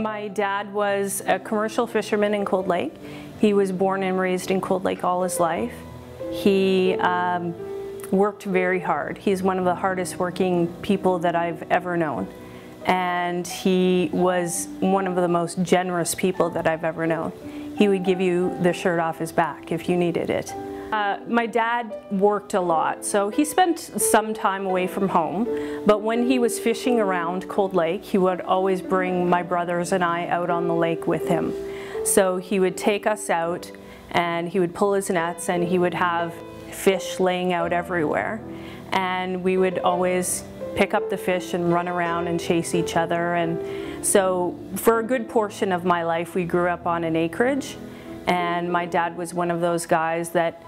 My dad was a commercial fisherman in Cold Lake. He was born and raised in Cold Lake all his life. He worked very hard. He's one of the hardest working people that I've ever known. And he was one of the most generous people that I've ever known. He would give you the shirt off his back if you needed it. My dad worked a lot, so he spent some time away from home, but when he was fishing around Cold Lake, he would always bring my brothers and I out on the lake with him. So he would take us out and he would pull his nets and he would have fish laying out everywhere. And we would always pick up the fish and run around and chase each other. And so for a good portion of my life, we grew up on an acreage, and my dad was one of those guys that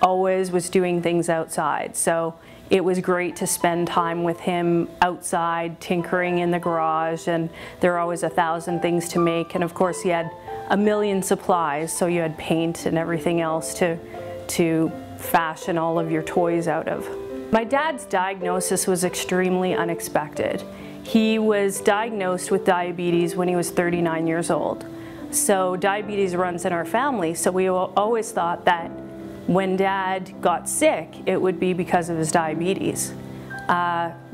always was doing things outside. So it was great to spend time with him outside, tinkering in the garage, and there were always 1,000 things to make. And of course he had a million supplies, so you had paint and everything else to fashion all of your toys out of. My dad's diagnosis was extremely unexpected. He was diagnosed with diabetes when he was 39 years old. So diabetes runs in our family, so we always thought that when Dad got sick, it would be because of his diabetes.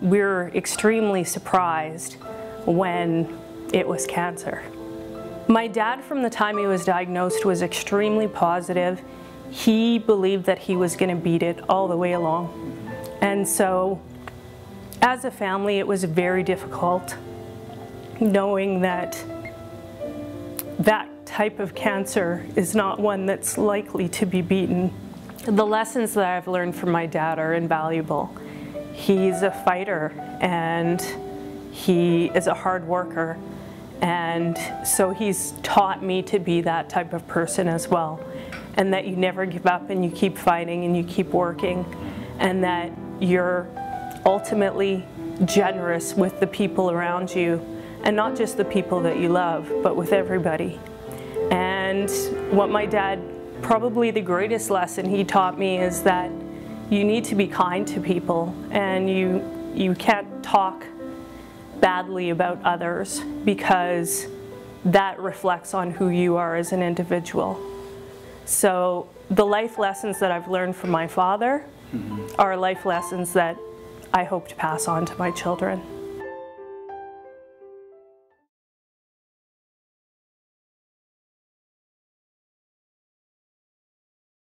We were extremely surprised when it was cancer. My dad, from the time he was diagnosed, was extremely positive. He believed that he was going to beat it all the way along. And so, as a family, it was very difficult knowing that that type of cancer is not one that's likely to be beaten. The lessons that I've learned from my dad are invaluable. He's a fighter and he is a hard worker, and so he's taught me to be that type of person as well, and that you never give up and you keep fighting and you keep working, and that you're ultimately generous with the people around you, and not just the people that you love, but with everybody. And what my dad, probably the greatest lesson he taught me, is that you need to be kind to people, and you can't talk badly about others, because that reflects on who you are as an individual. So the life lessons that I've learned from my father are life lessons that I hope to pass on to my children.